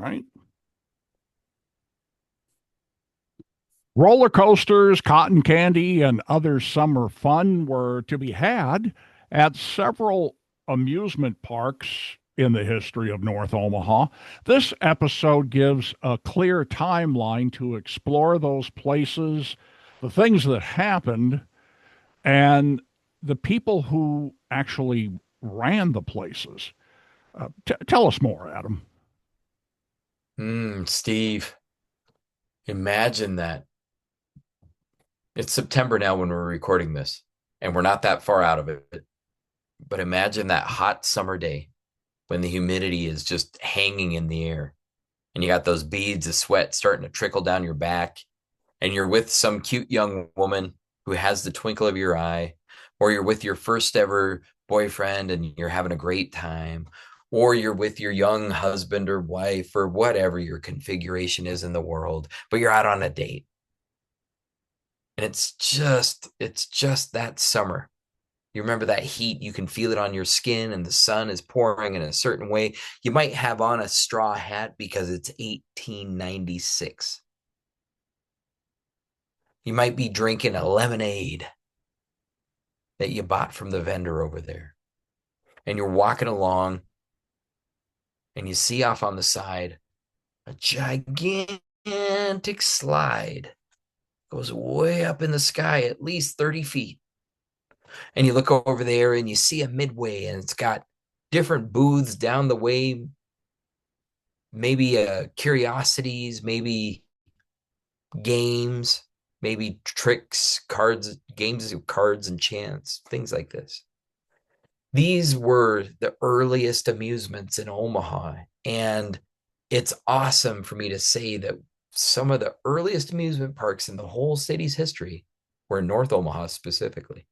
right. Roller coasters, cotton candy, and other summer fun were to be had at several amusement parks in the history of North Omaha. This episode gives a clear timeline to explore those places, the things that happened, and the people who actually ran the places. Tell us more, Adam. Steve, imagine that. It's September now when we're recording this, and we're not that far out of it. But imagine that hot summer day when the humidity is just hanging in the air, and you got those beads of sweat starting to trickle down your back, and you're with some cute young woman who has the twinkle of your eye, or you're with your first ever boyfriend and you're having a great time, or you're with your young husband or wife or whatever your configuration is in the world, but you're out on a date. And it's just that summer. You remember that heat, you can feel it on your skin, and the sun is pouring in a certain way. You might have on a straw hat because it's 1896. You might be drinking a lemonade that you bought from the vendor over there. And you're walking along and you see off on the side a gigantic slide goes way up in the sky, at least 30 feet. And you look over there and you see a midway, and it's got different booths down the way, maybe curiosities, maybe games, maybe tricks, cards, games of cards and chance, things like this. These were the earliest amusements in Omaha. And it's awesome for me to say that some of the earliest amusement parks in the whole city's history were in North Omaha specifically.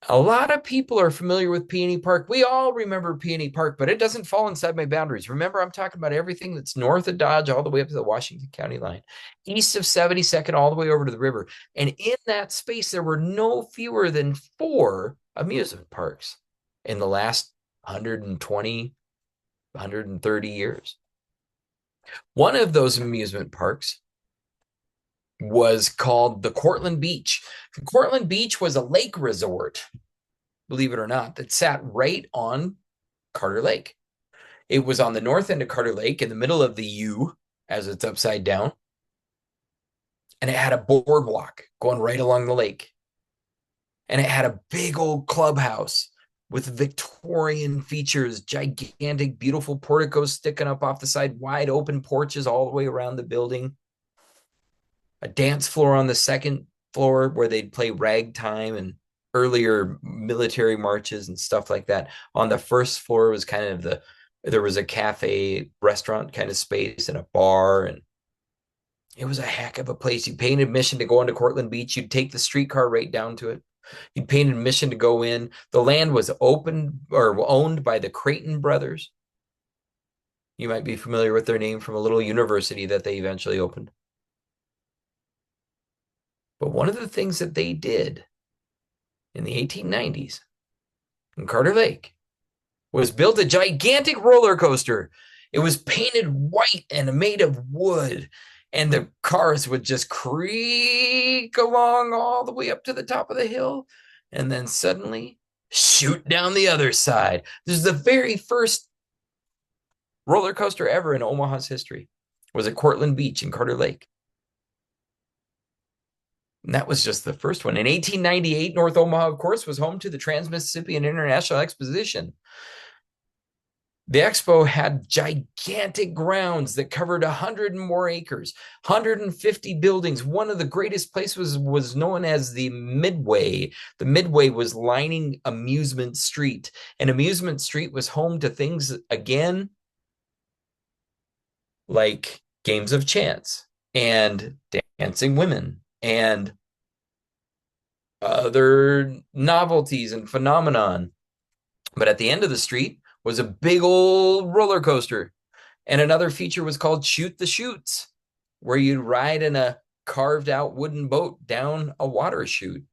A lot of people are familiar with Peony Park. We all remember Peony Park, but it doesn't fall inside my boundaries. Remember, I'm talking about everything that's north of Dodge all the way up to the Washington County line, east of 72nd all the way over to the river. And in that space, there were no fewer than four amusement parks in the last 120, 130 years. One of those amusement parks was called the Cortland Beach. Cortland Beach was a lake resort, believe it or not, that sat right on Carter Lake. It was on the north end of Carter Lake in the middle of the U as it's upside down. And it had a boardwalk going right along the lake. And it had a big old clubhouse with Victorian features, gigantic, beautiful porticos sticking up off the side, wide open porches all the way around the building, a dance floor on the second floor where they'd play ragtime and earlier military marches and stuff like that. On the first floor was kind of there was a cafe restaurant kind of space and a bar, and it was a heck of a place. You paid admission to go into Cortland Beach. You'd take the streetcar right down to it. You'd pay admission to go in. The land was opened or owned by the Creighton brothers. You might be familiar with their name from a little university that they eventually opened. But one of the things that they did in the 1890s in Carter Lake was build a gigantic roller coaster. It was painted white and made of wood, and the cars would just creak along all the way up to the top of the hill and then suddenly shoot down the other side. This is the very first roller coaster ever in Omaha's history. Was at Cortland Beach in Carter Lake. And that was just the first one. In 1898, North Omaha, of course, was home to the Trans-Mississippian International Exposition. The expo had gigantic grounds that covered 100 and more acres, 150 buildings. One of the greatest places was known as the Midway. The Midway was lining Amusement Street, and Amusement Street was home to things, again, like games of chance and dancing women and other novelties and phenomenon. But at the end of the street was a big old roller coaster. And another feature was called Shoot the Chutes, where you'd ride in a carved out wooden boat down a water chute.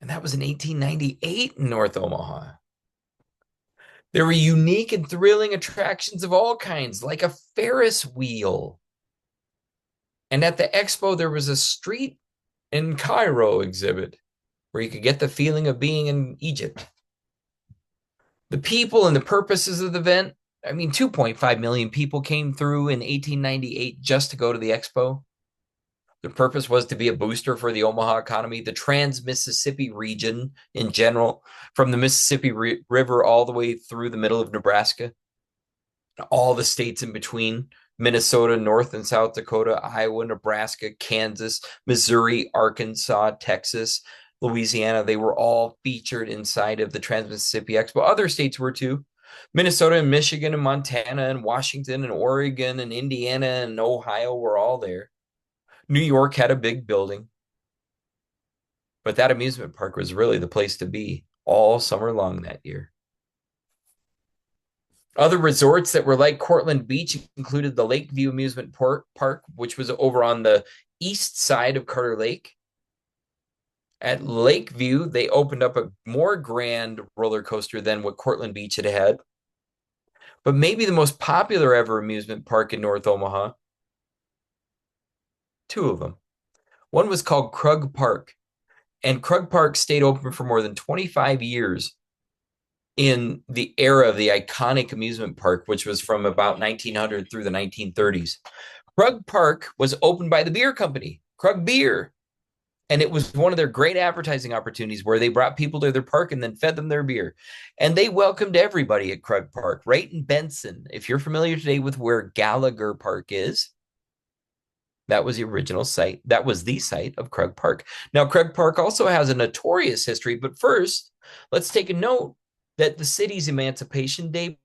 And that was in 1898 in North Omaha. There were unique and thrilling attractions of all kinds, like a Ferris wheel. And at the expo, there was a street in Cairo exhibit where you could get the feeling of being in Egypt. The people and the purposes of the event. I mean, 2.5 million people came through in 1898 just to go to the expo. The purpose was to be a booster for the Omaha economy, the Trans Mississippi region in general, from the Mississippi River all the way through the middle of Nebraska, all the states in between. Minnesota, North and South Dakota, Iowa, Nebraska, Kansas, Missouri, Arkansas, Texas, Louisiana, they were all featured inside of the Trans Mississippi Expo. Other states were too. Minnesota and Michigan and Montana and Washington and Oregon and Indiana and Ohio were all there. New York had a big building, but that amusement park was really the place to be all summer long that year. Other resorts that were like Cortland Beach included the Lakeview Amusement Park, which was over on the east side of Carter Lake. At Lakeview, they opened up a more grand roller coaster than what Cortland Beach had had. But maybe the most popular ever amusement park in North Omaha, two of them. One was called Krug Park, and Krug Park stayed open for more than 25 years in the era of the iconic amusement park, which was from about 1900 through the 1930s. Krug Park was opened by the beer company, Krug Beer. And it was one of their great advertising opportunities where they brought people to their park and then fed them their beer. And they welcomed everybody at Krug Park, right in Benson. If you're familiar today with where Gallagher Park is, that was the original site. That was the site of Krug Park. Now, Krug Park also has a notorious history, but first, let's take a note that the city's Emancipation Day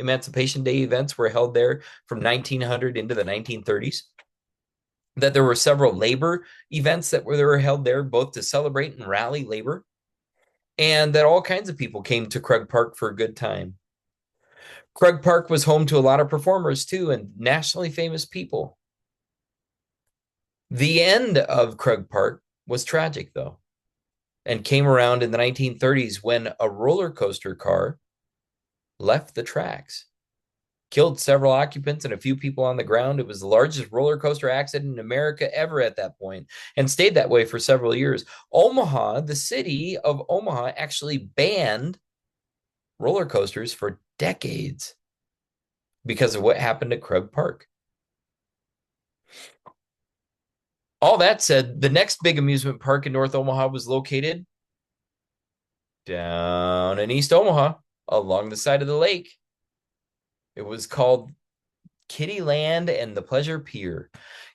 Emancipation Day events were held there from 1900 into the 1930s. That there were several labor events that were held there, both to celebrate and rally labor, and that all kinds of people came to Krug Park for a good time. Krug Park was home to a lot of performers too, and nationally famous people. The end of Krug Park was tragic, though, and came around in the 1930s when a roller coaster car left the tracks, killed several occupants and a few people on the ground. It was the largest roller coaster accident in America ever at that point, and stayed that way for several years. Omaha, the city of Omaha, actually banned roller coasters for decades because of what happened at Krug Park. All that said, the next big amusement park in North Omaha was located down in East Omaha along the side of the lake. It was called Kittyland and the Pleasure Pier.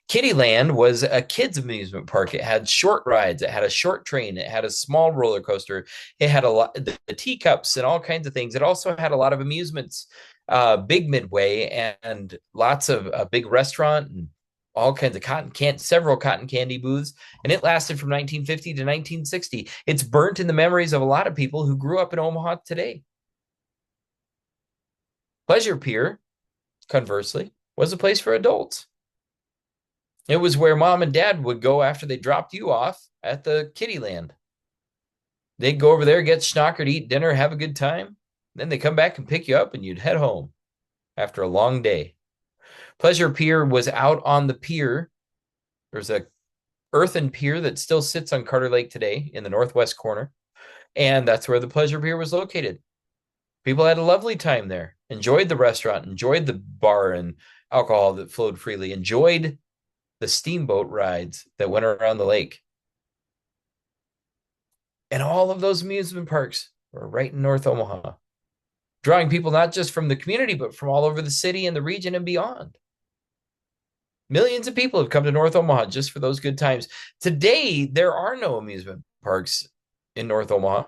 Kittyland was a kids' amusement park. It had short rides. It had a short train. It had a small roller coaster. It had a lot the teacups and all kinds of things. It also had a lot of amusements, big midway, and lots of a big restaurant and all kinds of several cotton candy booths. And it lasted from 1950 to 1960. It's burnt in the memories of a lot of people who grew up in Omaha today. Pleasure Pier, conversely, was a place for adults. It was where mom and dad would go after they dropped you off at the Kittyland. They'd go over there, get schnockered, eat dinner, have a good time. Then they come back and pick you up and you'd head home after a long day. Pleasure Pier was out on the pier. There's a earthen pier that still sits on Carter Lake today in the northwest corner. And that's where the Pleasure Pier was located. People had a lovely time there, enjoyed the restaurant, enjoyed the bar and alcohol that flowed freely, enjoyed the steamboat rides that went around the lake. And all of those amusement parks were right in North Omaha, drawing people not just from the community, but from all over the city and the region and beyond. Millions of people have come to North Omaha just for those good times. Today, there are no amusement parks in North Omaha,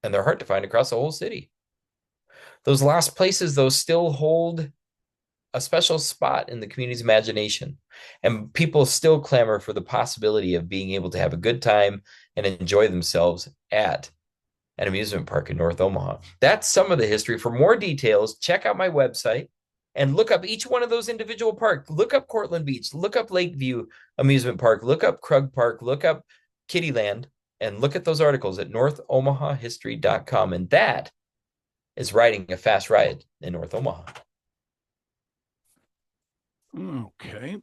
and they're hard to find across the whole city. Those lost places, though, still hold a special spot in the community's imagination, and people still clamor for the possibility of being able to have a good time and enjoy themselves at an amusement park in North Omaha. That's some of the history. For more details, check out my website and look up each one of those individual parks. Look up Cortland Beach, look up Lakeview Amusement Park, look up Krug Park, look up Kittyland, and look at those articles at northomahahistory.com. And that is riding a fast ride in North Omaha. Okay.